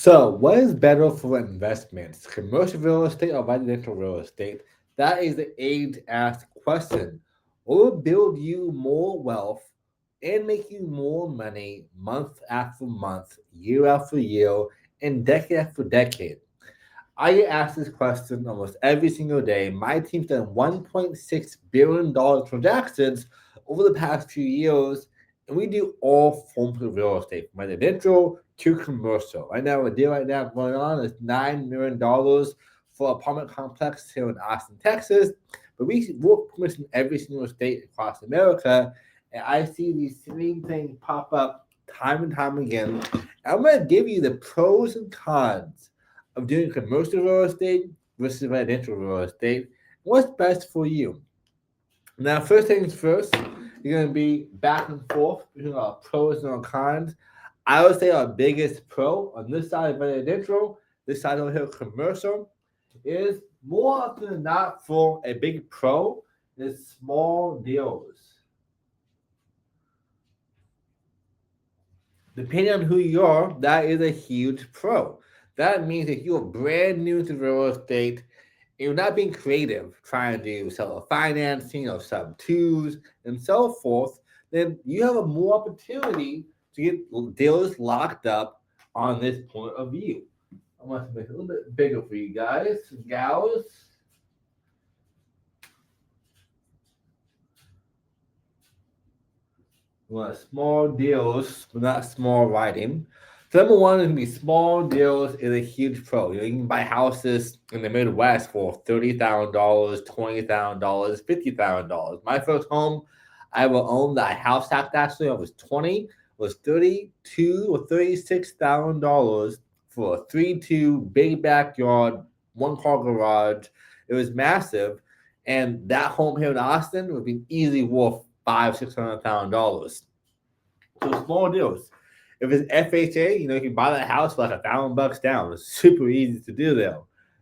So, what is better for investments, commercial real estate or residential real estate? That is the age asked question. What will build you more wealth and make you more money month after month, year after year, and decade after decade? I get asked this question almost every single day. My team's done $1.6 billion transactions over the past few years, and we do all forms of real estate, from residential to commercial. Right now, a deal right now going on is $9 million for an apartment complex here in Austin, Texas. But we work pretty much in every single state across America, and I see these same things pop up time and time again. I'm going to give you the pros and cons of doing commercial real estate versus residential real estate. What's best for you? Now, first things first, you're going to be back and forth between our pros and our cons. I would say our biggest pro on this side of residential, this side over here commercial, is more often than not for a big pro is small deals. Depending on who you are, that is a huge pro. That means if you're brand new to real estate, you're not being creative, trying to sell a financing or sub twos and so forth, then you have a more opportunity to get deals locked up on this point of view. I want to make it a little bit bigger for you guys, gals. We want small deals, but not small writing. So number one is gonna be small deals is a huge pro. You can buy houses in the Midwest for $30,000, $20,000, $50,000. My first home I ever owned that I house hacked actually I was 20 was 32 or $36,000 for a 3-2 big backyard, one car garage. It was massive, and that home here in Austin would be easily worth $600,000. So small deals. If it's FHA, you can buy that house for like $1,000 down. It's super easy to do there.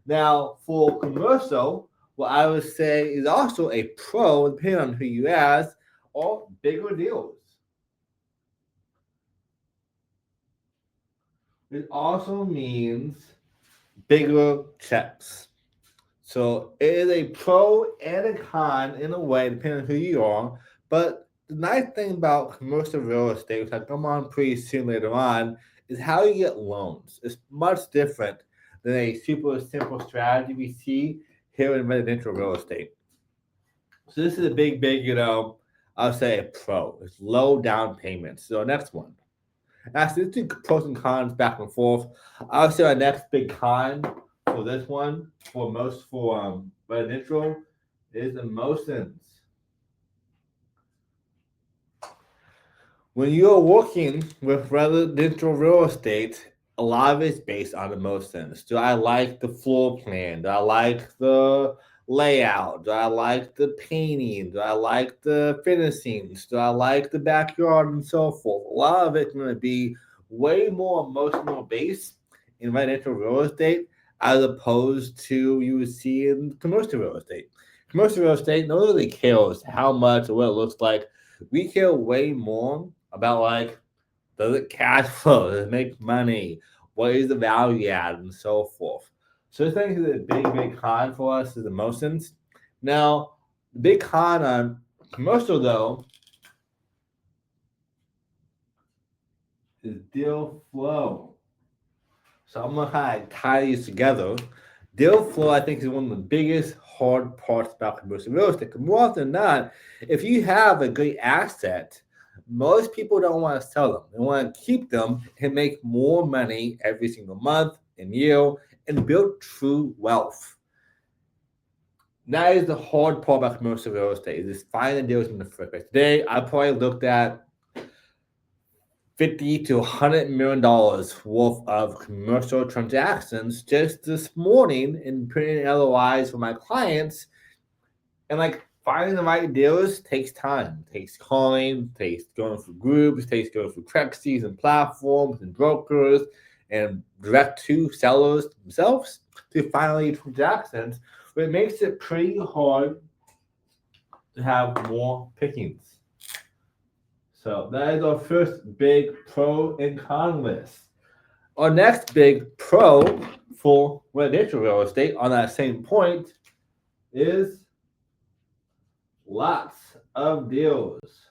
Now for commercial, what I would say is also a pro, depending on who you ask, or bigger deals. It also means bigger checks. So it is a pro and a con in a way, depending on who you are. But the nice thing about commercial real estate, which I come on pretty soon later on, is how you get loans. It's much different than a super simple strategy we see here in residential real estate. So this is a big, I'll say a pro. It's low down payments. So next one. Actually, let's do pros and cons back and forth. I'll say our next big con for this one, for residential, is emotions. When you're working with residential real estate, a lot of it's based on emotions. Do I like the floor plan? Do I like the layout? Do I like the painting? Do I like the finishings? Do I like the backyard and so forth? A lot of it's going to be way more emotional based in residential real estate as opposed to you would see in commercial real estate. Commercial real estate, nobody really cares how much or what it looks like. We care way more about like, does it cash flow? Does it make money? What is the value add and so forth? So I think the big con for us is emotions. Now, the big con on commercial though is deal flow. So I'm gonna kind of tie these together. Deal flow, I think, is one of the biggest hard parts about commercial real estate. 'Cause more often than not, if you have a great asset, most people don't want to sell them. They want to keep them and make more money every single month and year and build true wealth. That is the hard part about commercial real estate, is finding deals in the first place. Today, I probably looked at 50 to $100 million worth of commercial transactions just this morning and putting in LOIs for my clients. And like finding the right deals takes time. It takes calling, takes going through groups, takes going through taxis and platforms and brokers and direct to sellers themselves to finally transactions. But it makes it pretty hard to have more pickings. So that is our first big pro and con list. Our next big pro for residential real estate on that same point is lots of deals.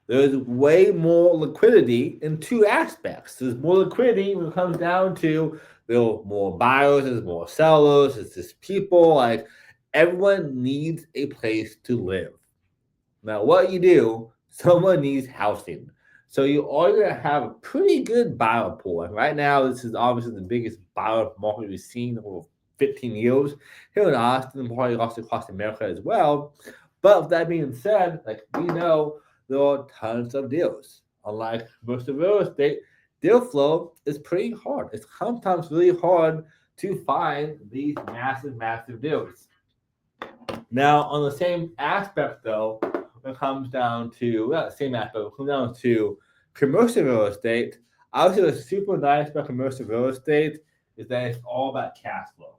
There's way more liquidity in two aspects. There's more liquidity when it comes down to there are more buyers, there's more sellers, it's just people. Like everyone needs a place to live. Now, what you do, someone needs housing. So you are going to have a pretty good buyer pool. And right now, this is obviously the biggest buyer market we've seen over 15 years here in Austin and probably also across America as well. But with that being said, like we know there are tons of deals. Unlike most of real estate, deal flow is pretty hard. It's sometimes really hard to find these massive, massive deals. Now, on the same aspect, though, when it comes down to, well, same aspect, when it comes down to commercial real estate, obviously what's super nice about commercial real estate is that it's all about cash flow.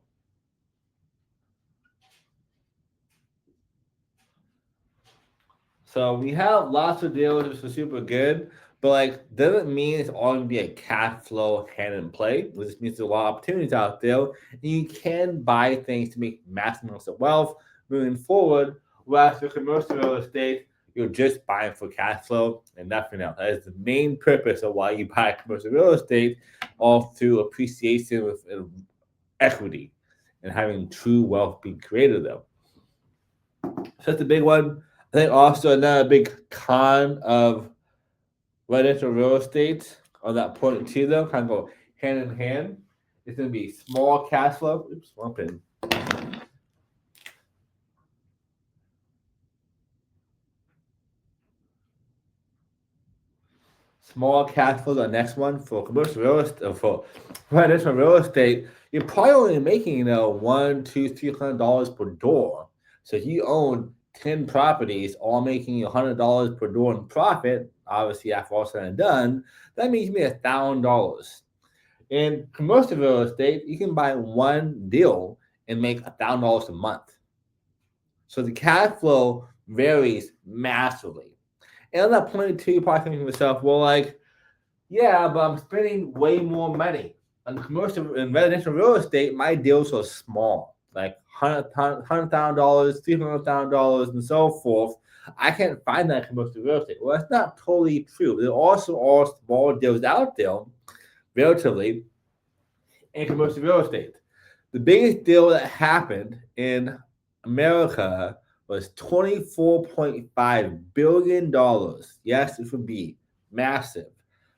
So we have lots of deals which are super good, but like doesn't mean it's all gonna be a cash flow hand in play. It just means there's a lot of opportunities out there, and you can buy things to make massive amounts of wealth moving forward. Whereas for commercial real estate, you're just buying for cash flow and nothing else. That is the main purpose of why you buy commercial real estate, all through appreciation with equity and having true wealth being created though. So that's a big one. I think also another big con of residential real estate on that point too, though, kind of go hand in hand. It's going to be small cash flow. Oops, one pin. Small cash flow. The next one for commercial real estate, for residential real estate, you're probably only making $100, $200, $300 per door. So if you own 10 properties, all making you $100 per door in profit, obviously after all said and done, that means you made $1,000. In commercial real estate, you can buy one deal and make $1,000 a month. So the cash flow varies massively. And on that point too, you're probably thinking to yourself, well, like, yeah, but I'm spending way more money. On commercial and residential real estate, my deals are small, like $100,000, $300,000, and so forth. I can't find that in commercial real estate. Well, that's not totally true. There also are small deals out there, relatively, in commercial real estate. The biggest deal that happened in America was $24.5 billion. Yes, it would be massive.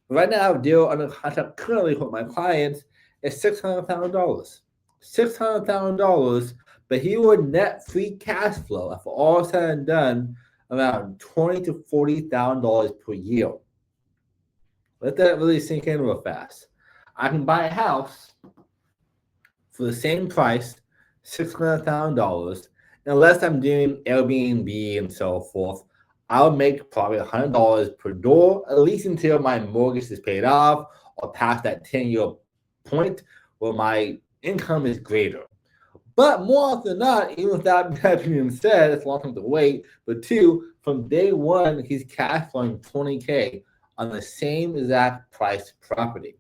But right now, I have a deal under contract currently with my clients is $600,000. $600,000, but he would net free cash flow after all said and done around $20,000 to $40,000 per year. Let that really sink in real fast. I can buy a house for the same price, $600,000, unless I'm doing Airbnb and so forth. I'll make probably $100 per door, at least until my mortgage is paid off or past that 10-year point where my income is greater. But more often than not, even without that being said, it's a long time to wait. But two, from day one, he's cash flowing $20K on the same exact price property.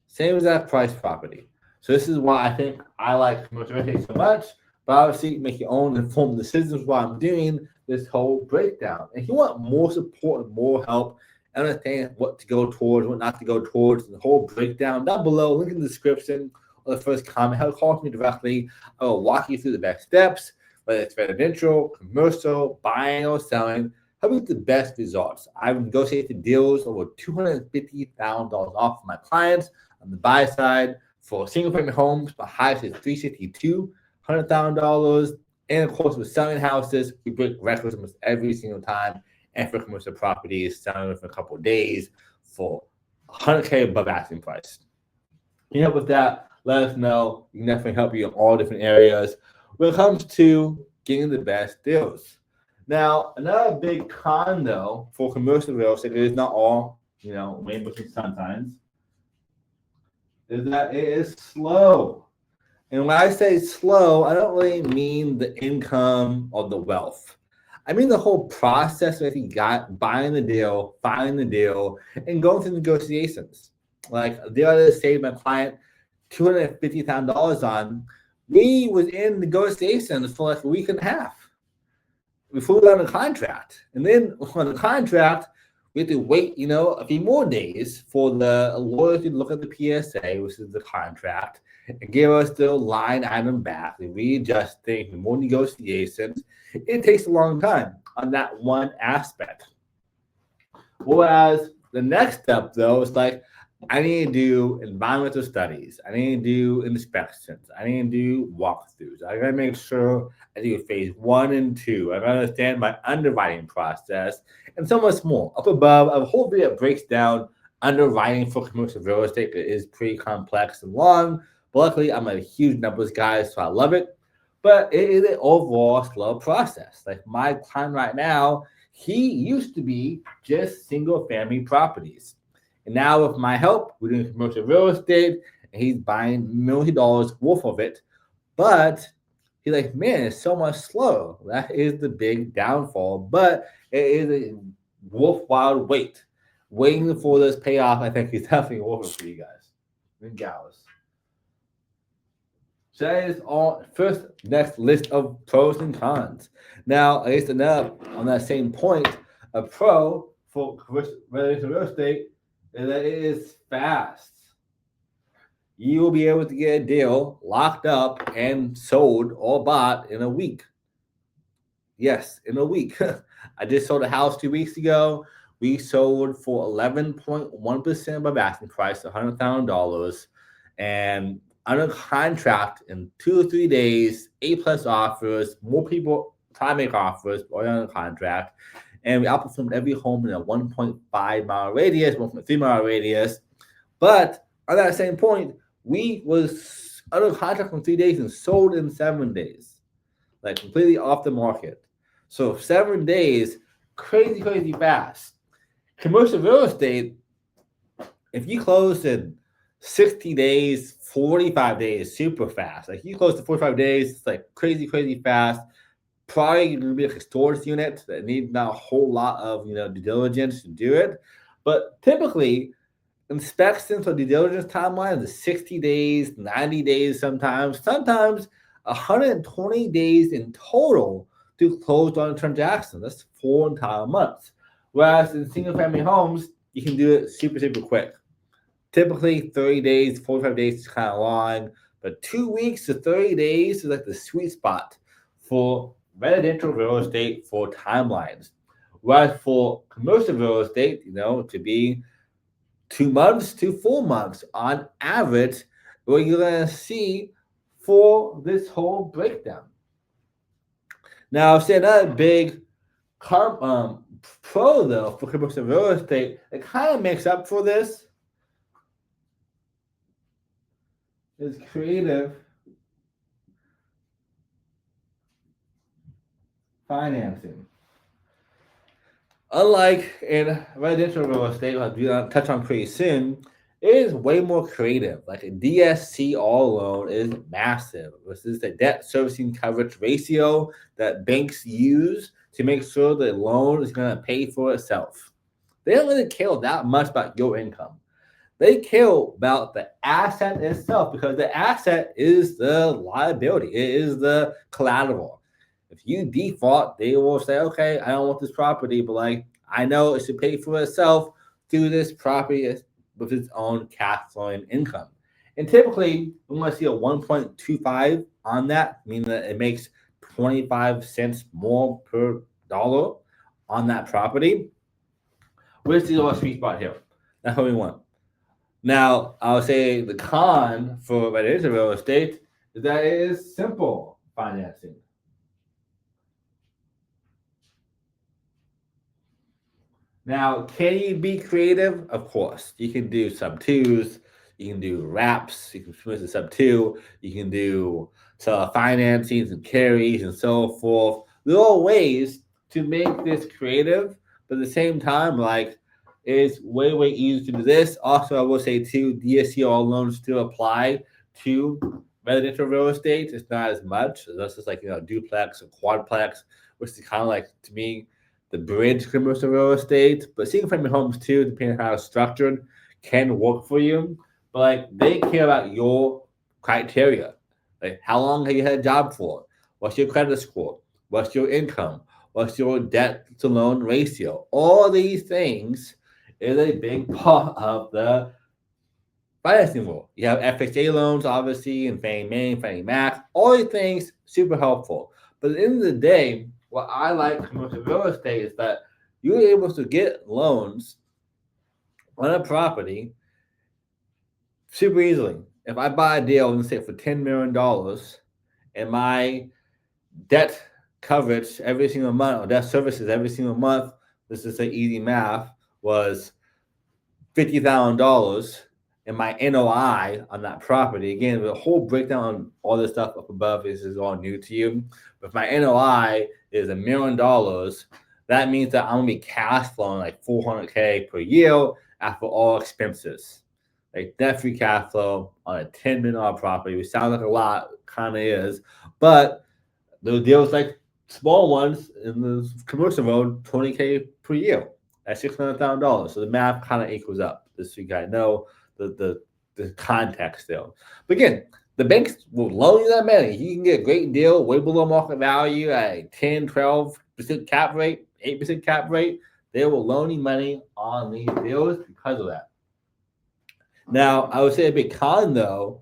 Same exact price property. So this is why I think I like commercial real estate so much. But obviously, make your own informed decisions while I'm doing this whole breakdown. And if you want more support and more help, understand what to go towards, what not to go towards, and the whole breakdown down below, link in the description or the first comment. How to call me directly. I will walk you through the best steps, whether it's residential, commercial, buying or selling. Help you get the best results. I've negotiated deals over $250,000 off for my clients on the buy side for single-family homes. The highest is $362,000. And of course, with selling houses, we break records almost every single time. And for commercial properties, selling within a couple of days for $100K above asking price. You know, with that, let us know. We can definitely help you in all different areas when it comes to getting the best deals. Now, another big con, though, for commercial real estate, it is not all, rainbows and sunshines, is that it is slow. And when I say slow, I don't really mean the income or the wealth. I mean the whole process of you got buying the deal, finding the deal, and going through negotiations. Like the other saved my client $250,000 on. We was in negotiations for like a week and a half before we got on the contract. And then on the contract, we had to wait, a few more days for the lawyer to look at the PSA, which is the contract, and give us the line item back. We readjust things, more negotiations. It takes a long time on that one aspect. Whereas the next step, though, is like, I need to do environmental studies. I need to do inspections. I need to do walkthroughs. I gotta make sure I do phase 1 and 2. I gotta understand my underwriting process and so much more. Up above, a whole video breaks down underwriting for commercial real estate. It is pretty complex and long, but luckily I'm a huge numbers guy, so I love it. But it is an overall slow process. Like my client right now, he used to be just single family properties. And now with my help, we're doing commercial real estate, and he's buying $1 million worth of it. But he's like, man, it's so much slow. That is the big downfall. But it is a worthwhile waiting for this payoff. I think is definitely worth it for you guys and gals. So that is all first next list of pros and cons. Now, I guess another on that same point, a pro for residential real estate is that it is fast. You will be able to get a deal locked up and sold or bought in a week. Yes, in a week. I just sold a house 2 weeks ago. We sold for 11.1% above asking price, $100,000, and under contract in 2 or 3 days, 8+ offers, more people try to make offers, already under contract. And we outperformed every home in a 1.5 mile radius, 1.3 mile radius. But on that same point, we was under contract for 3 days and sold in 7 days, like completely off the market. So 7 days, crazy fast. Commercial real estate, if you close in 60 days, 45 days, super fast. Like you close to 45 days, it's like crazy fast. Probably going to be like a storage unit that need not a whole lot of due diligence to do it. But typically, inspections or due diligence timeline is 60 days, 90 days sometimes 120 days in total to close on a transaction. That's 4 entire months. Whereas in single family homes, you can do it super quick. Typically 30 days, 45 days is kind of long, but 2 weeks to 30 days is like the sweet spot for residential real estate for timelines. Whereas for commercial real estate, to be 2 months to 4 months on average, what you're going to see for this whole breakdown. Now, I'll say another big pro though for commercial real estate that kind of makes up for this is creative financing. Unlike in residential real estate, like we're going to touch on pretty soon, it is way more creative. Like a DSC all loan is massive. This is the debt servicing coverage ratio that banks use to make sure the loan is going to pay for itself. They don't really care that much about your income. They care about the asset itself because the asset is the liability. It is the collateral. If you default, they will say, okay, I don't want this property, but like I know it should pay for itself through this property with its own cash flowing income. And typically, we want to see a 1.25 on that, meaning that it makes 25 cents more per dollar on that property. Where's the sweet spot here? That's what we want. Now, I'll say the con for residential real estate is that it is simple financing. Now, can you be creative? Of course. You can do sub-twos, you can do wraps, you can switch to sub-two, you can do financings and carries and so forth. There are ways to make this creative, but at the same time, like, it's way easier to do this. Also, I will say too, DSCR loans still apply to residential real estate. It's not as much. That's just like duplex or quadplex, which is kind of like, to me, the bridge to commercial real estate. But single-family homes too, depending on how it's structured, can work for you. But like they care about your criteria. Like how long have you had a job for? What's your credit score? What's your income? What's your debt to loan ratio? All these things is a big part of the financing rule. You have FHA loans, obviously, and Fannie Mae, Fannie Mac. All these things super helpful. But at the end of the day, what I like commercial real estate is that you're able to get loans on a property super easily. If I buy a deal, let's say for $10 million, and my debt coverage every single month, or debt services every single month, this is say easy math, was $50,000, and my NOI on that property, again, the whole breakdown on all this stuff up above is all new to you. But if my NOI is $1 million, that means that I'm gonna be cash flowing like $400K per year after all expenses. Like net free cash flow on a $10 million property, which sounds like a lot, kind of is, but those deals like small ones in the commercial road, $20K per year at $600,000. So the math kind of equals up. Just so you guys know the context there. But again, the banks will loan you that money. You can get a great deal way below market value at a 10, 12% cap rate, 8% cap rate. They will loan you money on these deals because of that. Now, I would say a big con, though,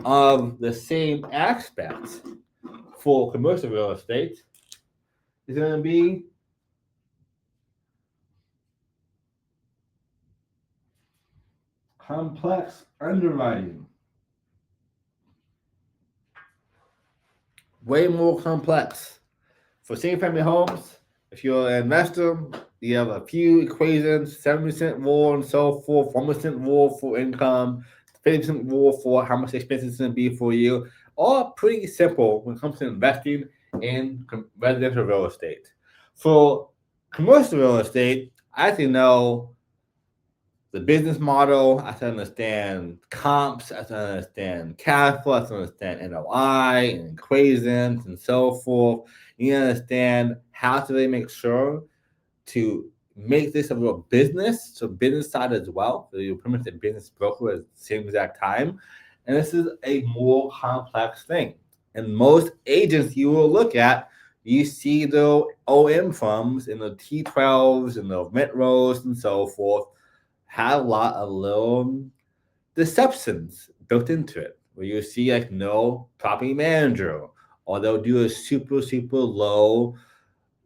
of the same aspects for commercial real estate is going to be complex underwriting. Way more complex. For single-family homes, if you're an investor, you have a few equations, 7% rule and so forth, 1% rule for income, 50% rule for how much expenses it's going to be for you. All pretty simple when it comes to investing in residential real estate. For commercial real estate, I have to know the business model, I have to understand comps, I have to understand cash flow, I have to understand NOI and equations and so forth. You understand how to really make sure to make this a real business, so business side as well. So you're pretty much a business broker at the same exact time. And this is a more complex thing. And most agents you will look at, you see the OM firms and the T12s and the rent rolls and so forth have a lot of little deceptions built into it, where you see like no property manager, or they'll do a super, super low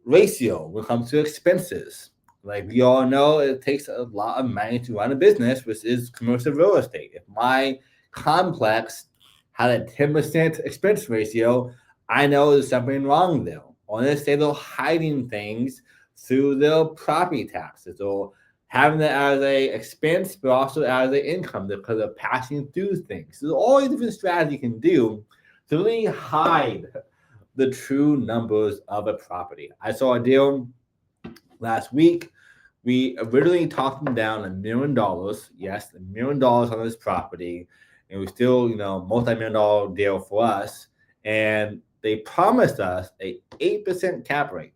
ratio when it comes to expenses. Like we all know, it takes a lot of money to run a business, which is commercial real estate. If my complex had a 10% expense ratio, I know there's something wrong there. Or let's say they're hiding things through their property taxes, or having it as a expense, but also as an income because of passing through things. So all these different strategies you can do to really hide the true numbers of a property. I saw a deal last week. We originally talked them down $1 million. Yes, $1 million on this property. And we still, multi-million dollar deal for us. And they promised us a 8% cap rate.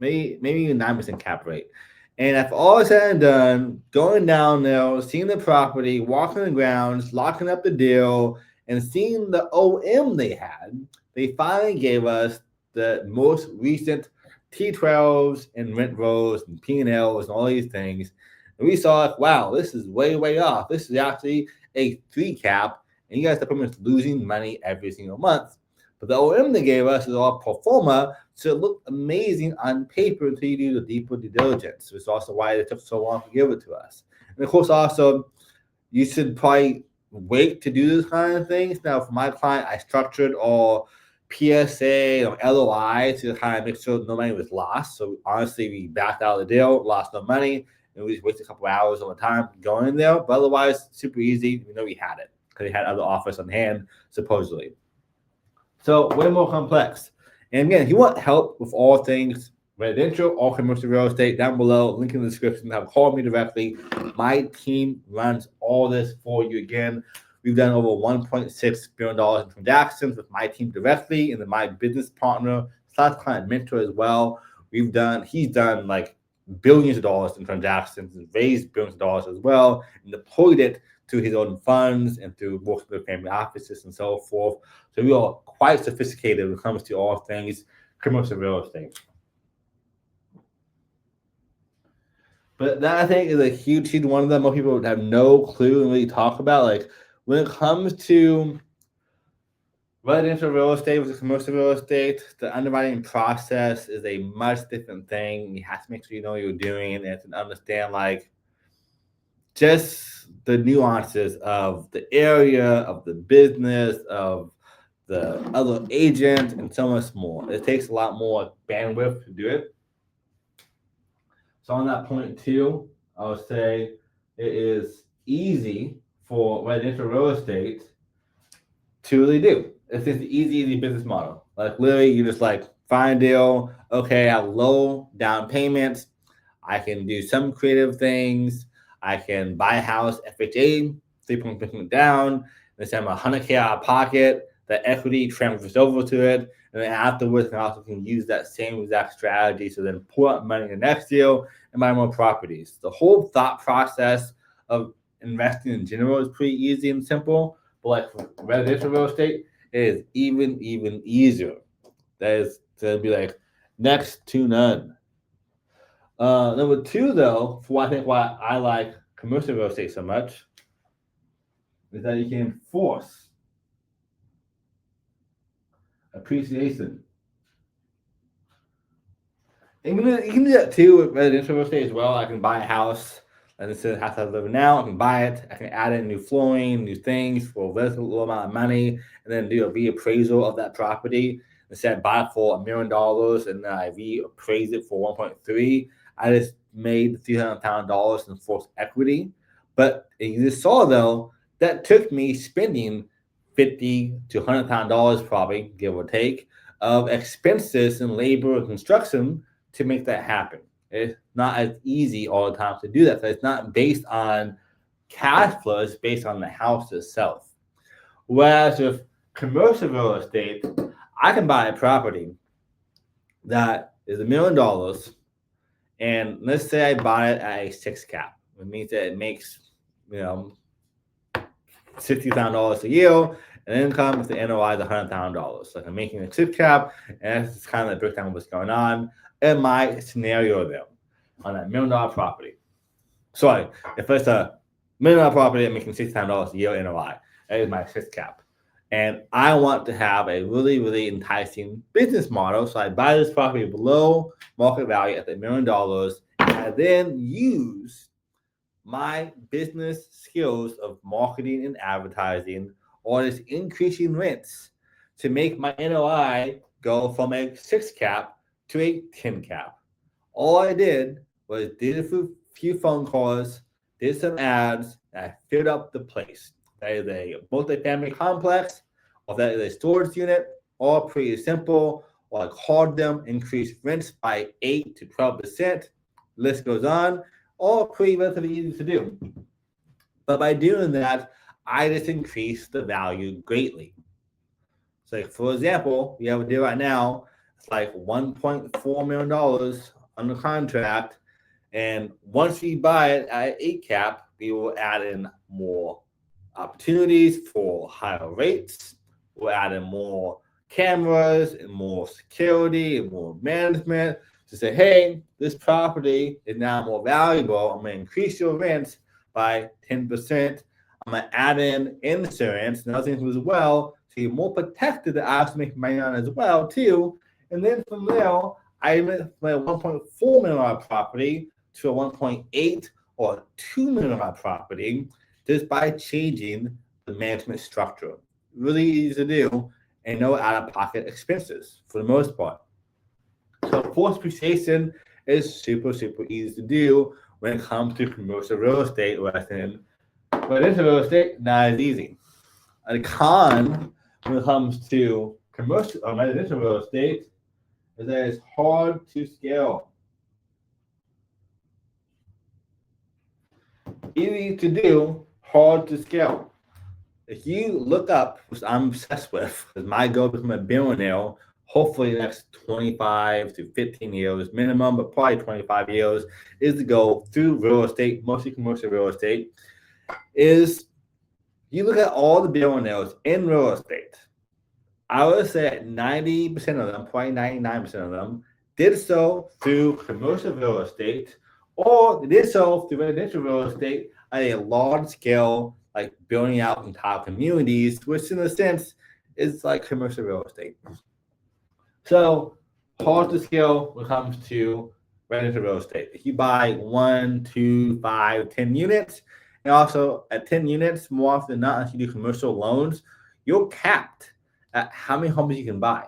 Maybe even 9% cap rate. And if all is said and done, going down there, seeing the property, walking the grounds, locking up the deal, and seeing the OM they had, they finally gave us the most recent T12s and rent rolls and P&Ls and all these things. And we saw, like, wow, this is way, way off. This is actually a 3 cap, and you guys are pretty much losing money every single month. But the OM they gave us is all pro forma, so it looked amazing on paper until you do the deeper due diligence. Which is also why it took so long to give it to us. And of course, also, you should probably wait to do this kind of things. Now, for my client, I structured all PSA or LOI to kind of make sure no money was lost. So honestly, we backed out of the deal, lost no money, and we just wasted a couple hours of the time going there. But otherwise, super easy. We know we had it because they had other offers on hand, supposedly. So way more complex. And again, if you want help with all things residential or commercial real estate, down below, link in the description. Have call me directly. My team runs all this for you. Again, we've done over $1.6 billion in transactions with my team directly, and then my business partner slash client mentor as well. He's done like billions of dollars in transactions and raised billions of dollars as well and deployed it to his own funds and through working with family offices and so forth. So we are quite sophisticated when it comes to all things commercial real estate. But that I think is a huge one that most people have no clue and really talk about. Like when it comes to residential real estate versus commercial real estate, the underwriting process is a much different thing. You have to make sure you know what you're doing and to understand like just the nuances of the area, of the business, of the other agent, and so much more. It takes a lot more bandwidth to do it. So on that point too, I would say it is easy for residential real estate to really do. It's just an easy business model. Like literally, you just like find a deal. Okay, I have low down payments. I can do some creative things. I can buy a house, FHA, 3.5% down. Let's say I'm $100K out of pocket. The equity transfers over to it, and then afterwards, I also can use that same exact strategy. So then pull out money in the next deal and buy more properties. The whole thought process of investing in general is pretty easy and simple. But like for residential real estate, it is even easier. That is to be like next to none. Number two, though, for why I like commercial real estate so much, is that you can force appreciation. And you can do that too with residential real estate as well. I can buy a house, and instead of the house I live in now, I can buy it. I can add in new flooring, new things for a relatively low amount of money, and then do a reappraisal of that property. Instead of buy it for $1 million and then I reappraise it for 1.3, I just made $300,000 in forced equity. But you just saw though that took me spending $50,000 to $100,000 probably, give or take, of expenses and labor and construction to make that happen. It's not as easy all the time to do that. So it's not based on cash flow, it's based on the house itself. Whereas with commercial real estate, I can buy a property that is $1 million, and let's say I buy it at a 6 cap. It means that it makes, $60,000 a year, and income if the NOI is $100,000. So I'm making a 6 cap, and that's kind of the breakdown of what's going on in my scenario there on that $1 million property. Sorry, if it's a $1 million property, I'm making $60,000 a year NOI. That is my 6 cap. And I want to have a really enticing business model. So I buy this property below market value at the $1 million, and I then use my business skills of marketing and advertising or just increasing rents to make my NOI go from a 6 cap to a 10 cap. All I did was did a few phone calls, did some ads, and I filled up the place. That is a multifamily complex, or that is a storage unit, all pretty simple. Or I called them, increased rents by 8 to 12%. List goes on. All pretty relatively easy to do. But by doing that, I just increase the value greatly. So like, for example, we have a deal right now, it's like $1.4 million under contract. And once we buy it at 8 cap, we will add in more opportunities for higher rates. We'll add in more cameras and more security and more management to say, hey, this property is now more valuable. I'm going to increase your rents by 10%. I'm going to add in insurance and other things as well, so you're more protected that I also make money on as well too. And then from there, I went from a $1.4 million property to a 1.8 or $2 million property just by changing the management structure. Really easy to do and no out-of-pocket expenses for the most part. So forced appreciation is super easy to do when it comes to commercial real estate, whereas in residential real estate, not as easy. A con when it comes to commercial or residential real estate is that it's hard to scale. Easy to do, hard to scale. If you look up, which I'm obsessed with, because my goal to become a billionaire hopefully the next 25 to 15 years minimum, but probably 25 years, is to go through real estate, mostly commercial real estate, is you look at all the billionaires in real estate. I would say that 90% of them, probably 99% of them, did so through commercial real estate, or they did so through residential real estate at a large scale, like building out entire communities, which in a sense is like commercial real estate. So hard to scale when it comes to residential real estate. If you buy 1, 2, 5, 10 units, and also at 10 units, more often than not, if you do commercial loans, you're capped at how many homes you can buy.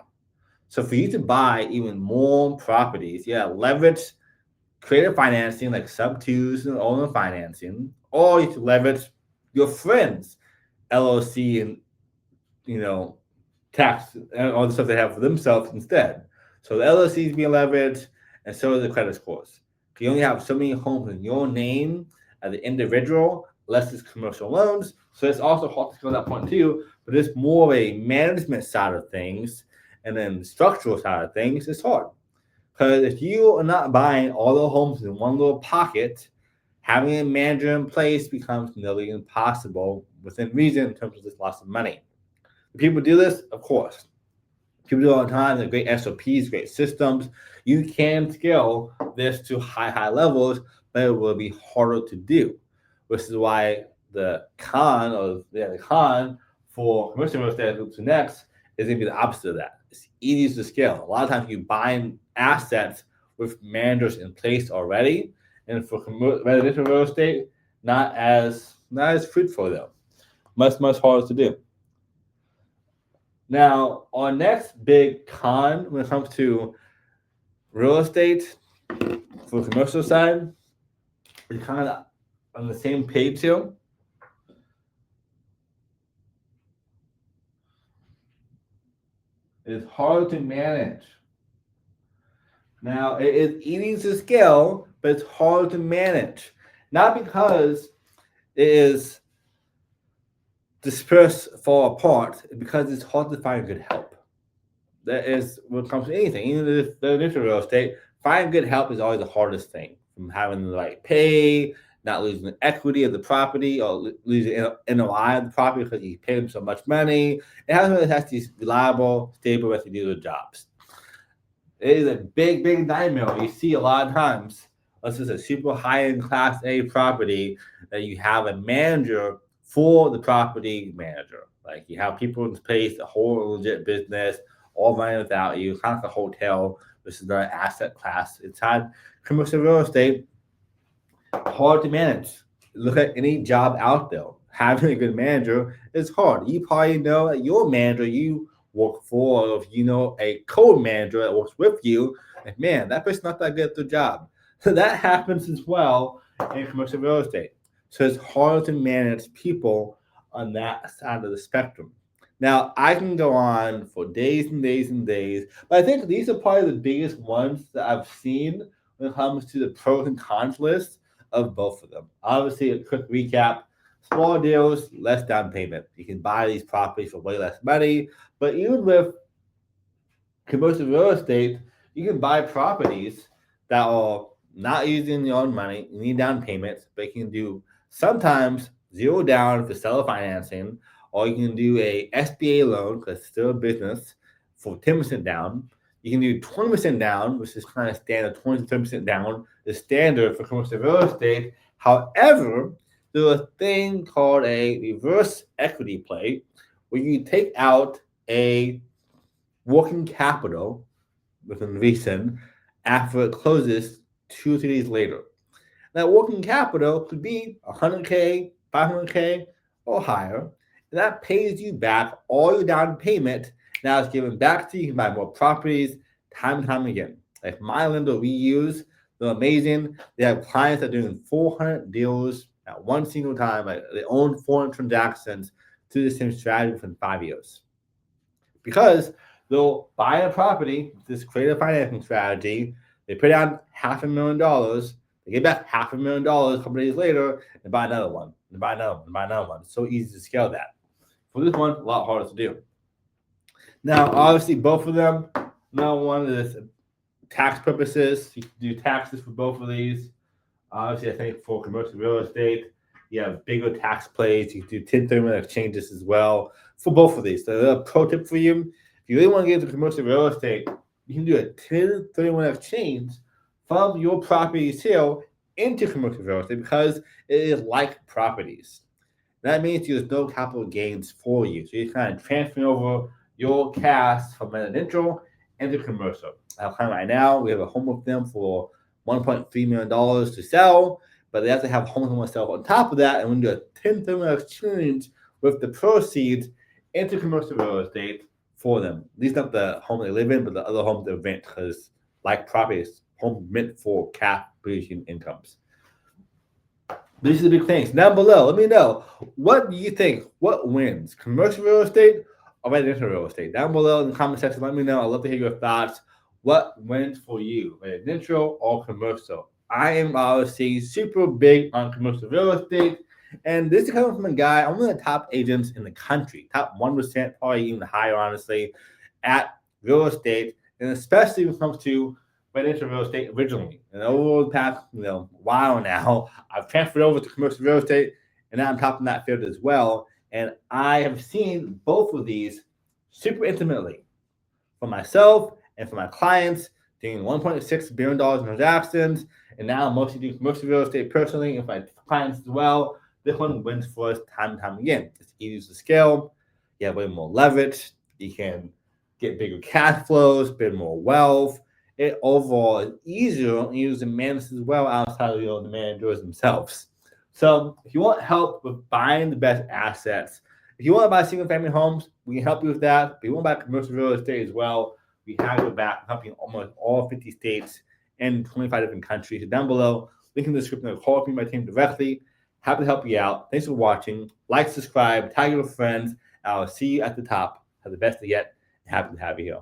So for you to buy even more properties, leverage creative financing like sub twos and owner financing, or you can leverage your friends' LLC and tax and all the stuff they have for themselves instead. So the LLC is being leveraged, and so is the credit scores. You only have so many homes in your name as an individual, less is commercial loans. So it's also hard to go that point too, but it's more of a management side of things, and then the structural side of things is hard. Because if you are not buying all the homes in one little pocket, having a manager in place becomes nearly impossible within reason in terms of this loss of money. Do people do this? Of course. People do it all the time. They're great SOPs, great systems. You can scale this to high levels, but it will be harder to do. Which is why the con for commercial real estate to next is going to be the opposite of that. It's easy to scale. A lot of times you buy assets with managers in place already, and for residential real estate, not as fruitful though. Much harder to do. Now, our next big con when it comes to real estate for the commercial side is kind of on the same page here. It's hard to manage. Now, it is easy to scale, but it's hard to manage. Not because it is dispersed, fall apart, because it's hard to find good help. That is when it comes to anything, even if the initial real estate, finding good help is always the hardest thing. From having the right pay, not losing the equity of the property, or losing NOI of the property because you pay them so much money. It has these reliable, stable, ready-to-do jobs. It is a big nightmare. You see a lot of times, unless it's a super high-end Class A property, that you have a manager for the property manager. Like you have people in place, a whole legit business, all running without you, kind of like a hotel, which is the asset class inside commercial real estate. Hard to manage. Look at any job out there. Having a good manager is hard. You probably know that your manager you work for, or if you know a co-manager that works with you, like, man, that person's not that good at their job. So that happens as well in commercial real estate. So it's hard to manage people on that side of the spectrum. Now, I can go on for days and days and days, but I think these are probably the biggest ones that I've seen when it comes to the pros and cons list of both of them. Obviously, a quick recap. Small deals, less down payment. You can buy these properties for way less money, but even with commercial real estate, you can buy properties that are not using your own money. You need down payments, but you can do sometimes zero down for seller financing, or you can do a SBA loan because it's still a business for 10% down. You can do 20% down, which is kind of standard. 20 to 30% down is standard for commercial real estate. However, there's a thing called a reverse equity play, where you take out a working capital within reason after it closes 2 or 3 days later. That working capital could be 100K, 500K, or higher, and that pays you back all your down payment. Now it's given back to you. You can buy more properties time and time again. Like my lender we use, they're amazing. They have clients that are doing 400 deals at one single time. Like they own 400 transactions through the same strategy within 5 years. Because they'll buy a property, this creative financing strategy, they put down $500,000, they get back $500,000 a couple days later and buy another one, and buy another one, and buy another one. It's so easy to scale that. For this one, a lot harder to do. Now, obviously, both of them Number one is tax purposes. You can do taxes for both of these. Obviously, I think for commercial real estate, you have bigger tax plays. You can do 1031 exchanges as well for both of these. So, a pro tip for you: if you really want to get into commercial real estate, you can do a 1031 exchange from your property sale into commercial real estate because it is like properties. That means there's no capital gains for you. So you're kind of transferring over your cash from residential into commercial. Right now, we have a home with them for $1.3 million to sell, but they have to have home to sell on top of that, and we do a 1031 exchange with the proceeds into commercial real estate for them. At least not the home they live in, but the other homes they rent, because like properties, home meant for cash producing incomes. These are the big things. Down below, let me know, what do you think? What wins? Commercial real estate or residential real estate? Down below in the comment section, let me know. I'd love to hear your thoughts. What wins for you, residential or commercial? I am obviously super big on commercial real estate. And this is coming from a guy, I'm one of the top agents in the country, top 1%, probably even higher, honestly, at real estate. And especially when it comes to residential real estate originally. And over the past, while now, I've transferred over to commercial real estate, and now I'm top in that field as well. And I have seen both of these super intimately for myself and for my clients, doing $1.6 billion in transactions. And now I'm mostly doing commercial real estate personally and for my clients as well. This one wins for us time and time again. It's easy to scale. You have way more leverage. You can get bigger cash flows, build more wealth. It overall is easier and use the managers as well outside of the managers themselves. So if you want help with buying the best assets, if you want to buy single family homes, we can help you with that. If you want to buy commercial real estate as well, we have your back, helping almost all 50 states and 25 different countries. So down below, link in the description, call me, my team directly. Happy to help you out. Thanks for watching. Like, subscribe, tag your friends. I'll see you at the top. Have the best of yet. Happy to have you here.